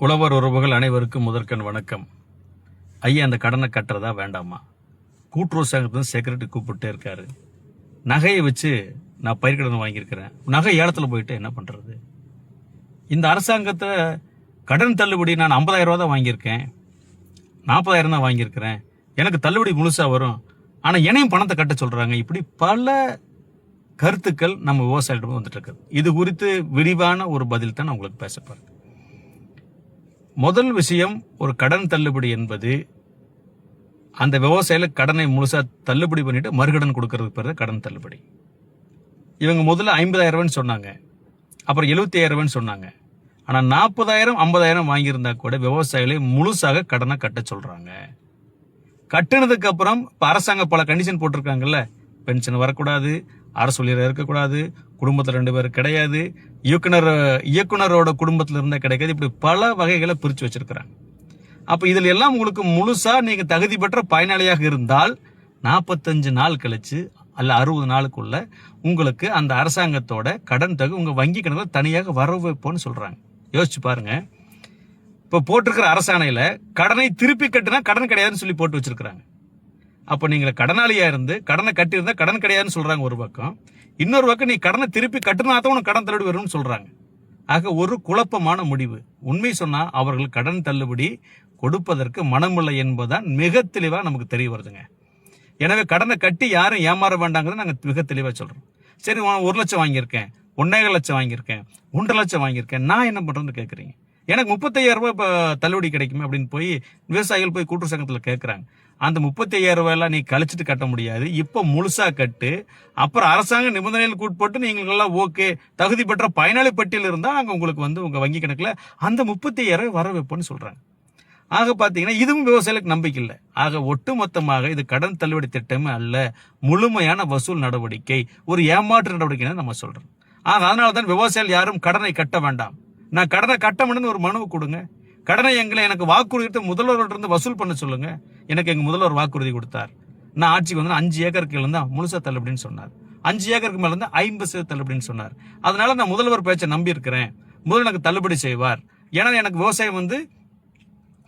உழவர் உறவுகள் அனைவருக்கும் முதற்கண் வணக்கம். ஐயா, அந்த கடனை கட்டுறதா வேண்டாமா? கூட்டுறவு சங்கத்தின் செக்ரட்டரி கூப்பிட்டே இருக்காரு. நகையை வச்சு நான் பயிர்க்கடன் வாங்கியிருக்கிறேன், நகை ஏலத்தில் போயிட்டு என்ன பண்றது? இந்த அரசாங்கத்தை கடன் தள்ளுபடி நான் 50,000 ரூபா தான் வாங்கியிருக்கேன், 40,000 தான் வாங்கியிருக்கிறேன், எனக்கு தள்ளுபடி முழுசா வரும், ஆனால் என்னையும் பணத்தை கட்ட சொல்றாங்க. இப்படி பல கருத்துக்கள் நம்ம விவசாயிகளிடம் வந்துட்டு இருக்குது. இது குறித்து விரிவான ஒரு பதில் தான் நான் உங்களுக்கு பேசப்போறேன். முதல் விஷயம், ஒரு கடன் தள்ளுபடி என்பது அந்த விவசாயிகளுக்கு கடனை முழுசா தள்ளுபடி பண்ணிட்டு மறுகடன் கொடுக்கறதுக்கு பேர் கடன் தள்ளுபடி. இவங்க முதல்ல 50,000 சொன்னாங்க, அப்புறம் 75,000 சொன்னாங்க. ஆனா 40,000 50,000 வாங்கியிருந்தா கூட விவசாயிகளை முழுசாக கடனை கட்ட சொல்றாங்க. கட்டினதுக்கு அப்புறம் இப்ப அரசாங்கம் பல கண்டிஷன் போட்டிருக்காங்கல்ல, பென்ஷன் வரக்கூடாது, அரசு ஊழியர் இருக்கக்கூடாது, குடும்பத்தில் 2 பேர் கிடையாது, இயக்குனரோட குடும்பத்தில் இருந்தா கிடைக்காது, இப்படி பல வகைகளை பிரிச்சு வச்சிருக்கிறாங்க. அப்ப இதுல எல்லாம் உங்களுக்கு முழுசா நீங்க தகுதி பெற்ற பயனாளியாக இருந்தால் 45 நாள் கழிச்சு அல்ல 60 நாளுக்குள்ள உங்களுக்கு அந்த அரசாங்கத்தோட கடன் தொகை உங்க வங்கி கணக்கில் தனியாக வரவு வைப்போம்னு சொல்றாங்க. யோசிச்சு பாருங்க. இப்ப போட்டிருக்கிற அரசாணையில கடனை திருப்பி கட்டினா கடன் கிடையாதுன்னு சொல்லி போட்டு வச்சிருக்காங்க. அப்ப நீங்க கடனாளியா இருந்து கடனை கட்டியிருந்தா கடன் கிடையாதுன்னு சொல்றாங்க ஒரு பக்கம். இன்னொரு பக்கம் நீ கடனை திருப்பி கட்டினா தான் உனக்கு கடன் தள்ளுபடி வரும்னு சொல்றாங்க. ஆக ஒரு குழப்பமான முடிவு. உண்மை சொன்னா அவர்கள் கடன் தள்ளுபடி கொடுப்பதற்கு மனமில்லை என்பதுதான் மிக தெளிவா நமக்கு தெரிய வருதுங்க. எனவே கடனை கட்டி யாரும் ஏமாற வேண்டாங்கிறத நாங்க மிக தெளிவா சொல்றோம். சரி, 1 லட்சம் வாங்கியிருக்கேன், 1.5 லட்சம் வாங்கியிருக்கேன், 1.5 லட்சம் வாங்கியிருக்கேன், நான் என்ன பண்றேன்னு கேட்குறீங்க. எனக்கு 35,000 ரூபாய் இப்ப தள்ளுபடி கிடைக்குமே அப்படின்னு போய் விவசாயிகள் போய் கூட்டுறவு சங்கத்தில் கேட்கறாங்க. அந்த 35,000 ரூபாயெல்லாம் நீ கழிச்சிட்டு கட்ட முடியாது, இப்ப முழுசா கட்டு, அப்புறம் அரசாங்க நிபந்தனைகளுக்கு உட்பட்டு நீங்கள் எல்லாம் ஓகே தகுதி பெற்ற பயனாளி பட்டியல் இருந்தா நாங்க உங்களுக்கு உங்க வங்கி கணக்குல அந்த 35,000 வர வைப்போம்னு சொல்றாங்க. ஆக பாத்தீங்கன்னா இதுவும் விவசாயிகளுக்கு நம்பிக்கை இல்லை. ஆக ஒட்டுமொத்தமாக இது கடன் தள்ளுபடி திட்டமே அல்ல, முழுமையான வசூல் நடவடிக்கை, ஒரு ஏமாற்று நடவடிக்கை நம்ம சொல்றோம். ஆக அதனாலதான் விவசாயிகள் யாரும் கடனை கட்ட வேண்டாம், நான் கடனை கட்ட முடியும்னு ஒரு மனுவை கொடுங்க. கடனை எனக்கு வாக்குறுதி முதல்வர்கிட்ட இருந்து வசூல் பண்ண சொல்லுங்க. எனக்கு எங்க முதல்வர் வாக்குறுதி கொடுத்தார், நான் ஆட்சிக்கு வந்து 5 ஏக்கருக்கு இருந்தா முழுசா தள்ளுபடின்னு சொன்னார், 5 ஏக்கருக்கு மேல இருந்தா 50% தள்ளுபடின்னு சொன்னார். அதனால நான் முதல்வர் பேச்சை நம்பி இருக்கிறேன், முதல்வர் எனக்கு தள்ளுபடி செய்வார். ஏன்னா எனக்கு விவசாயம்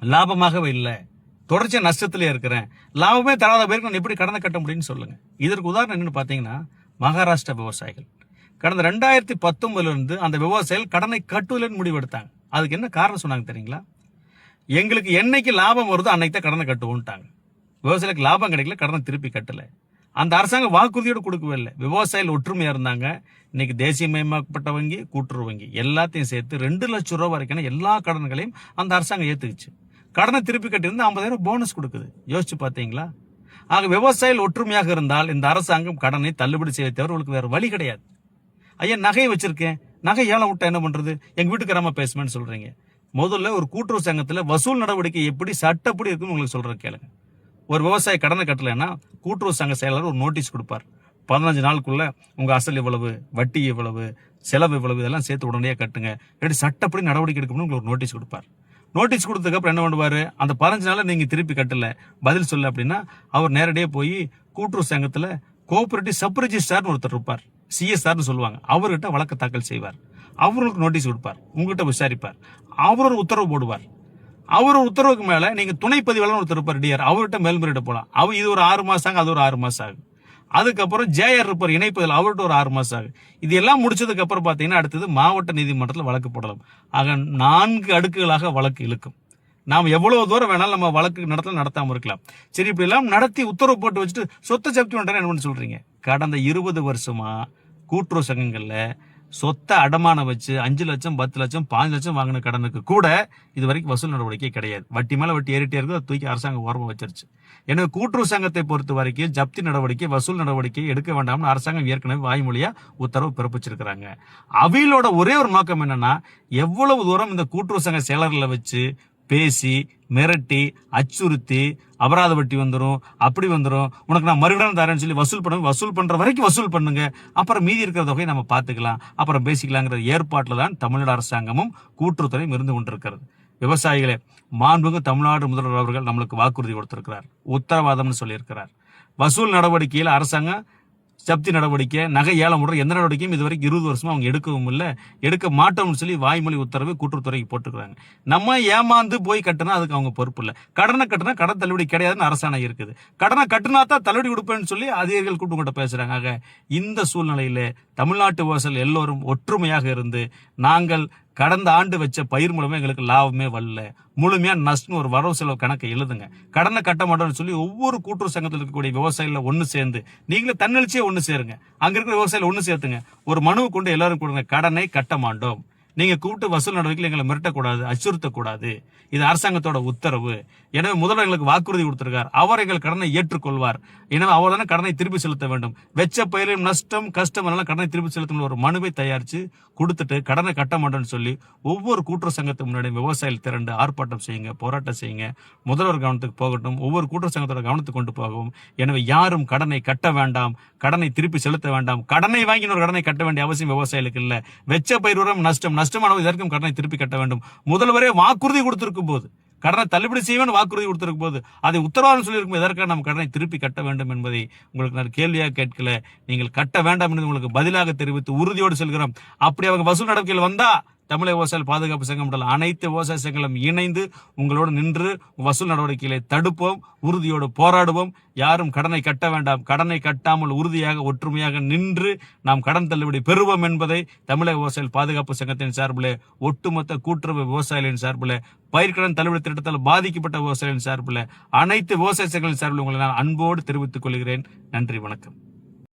லாபமாகவே இல்லை, தொடர்ச்சியா நஷ்டத்திலே இருக்கிறேன், லாபமே தராத பேருக்கு நான் எப்படி கடனை கட்ட முடியும்னு சொல்லுங்க. இதற்கு உதாரணம் என்னன்னு பாத்தீங்கன்னா மகாராஷ்டிரா விவசாயிகள் கடந்த 2019 இருந்து அந்த விவசாயிகள் கடனை கட்டுவதில் முடிவெடுத்தாங்க. அதுக்கு என்ன காரணம் சொன்னாங்க தெரியுங்களா? எங்களுக்கு என்னைக்கு லாபம் வருதோ அன்னைக்கு தான் கடனை கட்டுவோம்ட்டாங்க. விவசாயிகளுக்கு லாபம் கிடைக்கல, கடனை திருப்பி கட்டல. அந்த அரசாங்கம் வாக்குறுதியோடு கொடுக்கவே இல்லை. விவசாயிகள் ஒற்றுமையா இருந்தாங்க. இன்னைக்கு தேசியமயமாக்கப்பட்ட வங்கி, கூட்டுறவு வங்கி எல்லாத்தையும் சேர்த்து 2 லட்சம் ரூபாய் வரைக்கும் எல்லா கடன்களையும் அந்த அரசாங்கம் ஏத்துக்குச்சு. கடனை திருப்பி கட்டியிருந்து 50,000 போனஸ் கொடுக்குது. யோசிச்சு பாத்தீங்களா? ஆக விவசாயிகள் ஒற்றுமையாக இருந்தால் இந்த அரசாங்கம் கடனை தள்ளுபடி செய்ய தவிர உங்களுக்கு வேற வழி கிடையாது. ஐயா, நகை வச்சிருக்கேன், நகை ஏலம் விட்டா என்ன பண்றது, எங்க வீட்டுக்காரமா பேசுமேன்னு சொல்றீங்க. முதல்ல ஒரு கூட்டுறவு சங்கத்துல வசூல் நடவடிக்கை எப்படி சட்டப்படி இருக்குன்னு உங்களுக்கு சொல்றேன் கேளுங்க. ஒரு விவசாயி கடனை கட்டலைன்னா கூட்டுறவு சங்க செயலாளர் ஒரு நோட்டீஸ் கொடுப்பார். 15 நாளுக்குள்ள உங்க அசல் இவ்வளவு, வட்டி இவ்வளவு, செலவு இவ்வளவு, இதெல்லாம் சேர்த்து உடனே கட்டுங்க, எப்படி சட்டப்படி நடவடிக்கை எடுக்கணும்னு உங்களுக்கு ஒரு நோட்டீஸ் கொடுப்பார். நோட்டீஸ் கொடுத்ததுக்கு அப்புறம் என்ன பண்ணுவாரு, அந்த 15 நாள்ல நீங்க திருப்பி கட்டல, பதில் சொல்ல அப்படின்னா அவர் நேரடியாக போய் கூட்டுறவு சங்கத்துல கோஆபரேட்டிவ் சப் ரெஜிஸ்ட்ரார்னு ஒருத்தர் இருப்பார், சிஎஸ்ஆர்னு சொல்லுவாங்க, அவர்கிட்ட வழக்கு தாக்கல் செய்வார். அவருக்கு நோட்டீஸ் கொடுப்பார், உங்ககிட்ட விசாரிப்பார், அவர் ஒரு உத்தரவு போடுவார். அவர் ஒரு உத்தரவுக்கு மேல நீங்க துணை பதிவாளர் ஒருத்தர் இருப்பார், டிஆர், அவர்கிட்ட மேல்முறையிட போலாம். இது ஒரு 6 மாசம் ஆகும், அது ஒரு 6 மாசம் ஆகும். அதுக்கப்புறம் ஜேஆர் இருப்பார் இணைப்பதில், அவர்கிட்ட ஒரு 6 மாசம் ஆகும். இது எல்லாம் முடிச்சதுக்கு அப்புறம் பாத்தீங்கன்னா அடுத்தது மாவட்ட நீதிமன்றத்தில் வழக்கு போடலாம். ஆக 4 அடுக்குகளாக வழக்கு இழுக்கும். நாம் எவ்வளவு தூரம் வேணாலும் நம்ம வழக்கு நடத்தாம இருக்கலாம். சரி, இப்படி எல்லாம் நடத்தி உத்தரவு போட்டு வச்சுட்டு சொத்தை ஜப்தி பண்றேன்னு என்ன பண்ண சொல்றீங்க? கடந்த 20 வருஷமா கூட்டுறவு சங்கங்கள்ல சொத்தை அடமானம் வச்சு 5 லட்சம் 10 லட்சம் 5 லட்சம் வாங்கின கடனுக்கு கூட இது வரைக்கும் வசூல் நடவடிக்கை கிடையாது. வட்டி மேல வட்டி ஏறிட்டே இருக்கு, அதை தூக்கி அரசாங்கம் ஓரமா வச்சிருச்சு. எனவே கூட்டுறவு சங்கத்தை பொறுத்த வரைக்கும் ஜப்தி நடவடிக்கை, வசூல் நடவடிக்கை எடுக்க வேண்டாம்னு அரசாங்கம் ஏற்கனவே வாய்மொழியா உத்தரவு பிறப்பிச்சிருக்கிறாங்க. அவையிலோட ஒரே ஒரு நோக்கம் என்னன்னா, எவ்வளவு தூரம் இந்த கூட்டுறவு சங்க செயலர்களை வச்சு பேசி மிரட்டி அச்சுறுத்தி அபராத வட்டி வந்துடும், அப்படி வந்துடும், உனக்கு நான் மறுகடன் தரேன்னு சொல்லி வசூல் பண்ற வரைக்கும் வசூல் பண்ணுங்க, அப்புறம் மீதி இருக்கிற தொகையை நம்ம பார்த்துக்கலாம், அப்புறம் பேசிக்கலாங்கிற ஏற்பாட்டில் தான் தமிழ்நாடு அரசாங்கமும் கூட்டுறவுத்துறையும் இருந்து கொண்டிருக்கிறது. விவசாயிகளே, மாண்புமிகு தமிழ்நாடு முதல்வர் அவர்கள் நம்மளுக்கு வாக்குறுதி கொடுத்திருக்கிறார், உத்தரவாதம்னு சொல்லியிருக்கிறார். வசூல் நடவடிக்கையில் அரசாங்கம் ஜப்தி நடவடிக்கை, நகை ஏலம் விடுற எந்த நடவடிக்கையும் இது வரைக்கும் 20 வருஷமா அவங்க எடுக்கவும் இல்லை, எடுக்க மாட்டோம்னு சொல்லி வாய்மொழி உத்தரவு கூட்டுறவுத்துறைக்கு போட்டுக்கிறாங்க. நம்ம ஏமாந்து போய் கட்டினா அதுக்கு அவங்க பொறுப்பு இல்லை. கடனை கட்டினா கடன் தள்ளுபடி கிடையாதுன்னு அரசாணை இருக்குது. கடனை கட்டினா தான் தள்ளுபடி கொடுப்பேன்னு சொல்லி அதிகாரிகள் கூட்டு பேசுறாங்க. ஆக இந்த சூழ்நிலையில தமிழ்நாட்டு விவசாயிகள் எல்லோரும் ஒற்றுமையாக இருந்து, நாங்கள் கடந்த ஆண்டு வச்ச பயிர் மூலமே எங்களுக்கு லாபமே வரல, முழுமையா நஷ்டம் ஒரு வரவு செலவு கணக்கை எழுதுங்க, கடனை கட்ட மாட்டோம்னு சொல்லி ஒவ்வொரு கூட்டுறவு சங்கத்தில் இருக்கக்கூடிய விவசாயிகளை ஒன்று சேர்ந்து நீங்களே தன்னெழுச்சியே ஒன்று சேருங்க. அங்க இருக்கிற விவசாயிகள் ஒன்று சேர்த்துங்க, ஒரு மனுவை கொண்டு எல்லாரும் கொடுங்க, கடனை கட்ட மாட்டோம், நீங்க கூப்பிட்டு வசூல் நடவடிக்கையில் எங்களை மிரட்டக்கூடாது, அச்சுறுத்தக்கூடாது, இது அரசாங்கத்தோட உத்தரவு. எனவே முதல்வர் எங்களுக்கு வாக்குறுதி கொடுத்திருக்கார், அவர் எங்கள் கடனை ஏற்றுக்கொள்வார், எனவே அவர் தானே கடனை திருப்பி செலுத்த வேண்டும், வெச்ச பயிரின் நஷ்டம் கஷ்டம் எல்லாம் கடனை திருப்பி செலுத்தணும் ஒரு மனுவை தயாரிச்சு கொடுத்துட்டு கடனை கட்ட மாட்டோம்னு சொல்லி ஒவ்வொரு கூட்டுறவு சங்கத்துக்கு முன்னாடி விவசாயிகள் திரண்டு ஆர்ப்பாட்டம் செய்யுங்க, போராட்டம் செய்யுங்க. முதல்வர் கவனத்துக்கு போகட்டும், ஒவ்வொரு கூட்டுறவு சங்கத்தோட கவனத்துக்கு கொண்டு போகவும். எனவே யாரும் கடனை கட்ட வேண்டாம், கடனை திருப்பி செலுத்த வேண்டாம், கடனை வாங்கி ஒரு கடனை கட்ட வேண்டிய அவசியம் விவசாயிகளுக்கு இல்ல. வெச்ச பயிர் உரம் நஷ்டமானது இதற்கும் கடனை திருப்பி கட்ட வேண்டும். முதல்வரே வாக்குறுதி கொடுத்திருக்கும் போது, கடனை தள்ளுபடி செய்வேன் வாக்குறுதி கொடுத்திருக்கும் போது, அதை உத்தரவாதம் சொல்லியிருக்கும் எதற்காக நம்ம கடனை திருப்பி கட்ட வேண்டும் என்பதை உங்களுக்கு நான் கேள்வியாக கேட்கல. நீங்கள் கட்ட வேண்டாம் என்று உங்களுக்கு பதிலாக தெரிவித்து உறுதியோடு செல்கிறோம். அப்படி அவங்க வசூல் நடவடிக்கையில் வந்தா தமிழக விவசாய பாதுகாப்பு சங்கம் முதல் அனைத்து விவசாய சங்கங்களும் இணைந்து உங்களோடு நின்று வசூல் நடவடிக்கைகளை தடுப்போம், உறுதியோடு போராடுவோம். யாரும் கடனை கட்ட வேண்டாம், கடனை கட்டாமல் உறுதியாக ஒற்றுமையாக நின்று நாம் கடன் தள்ளுபடி பெறுவோம் என்பதை தமிழக விவசாய பாதுகாப்பு சங்கத்தின் சார்பில், ஒட்டுமொத்த கூட்டுறவு விவசாயிகளின் சார்பில், பயிர்க்கடன் தள்ளுபடி திட்டத்தால் பாதிக்கப்பட்ட விவசாயிகளின் சார்பில், அனைத்து விவசாய சங்கங்களின் சார்பில் உங்களை நான் அன்போடு தெரிவித்துக் கொள்கிறேன். நன்றி, வணக்கம்.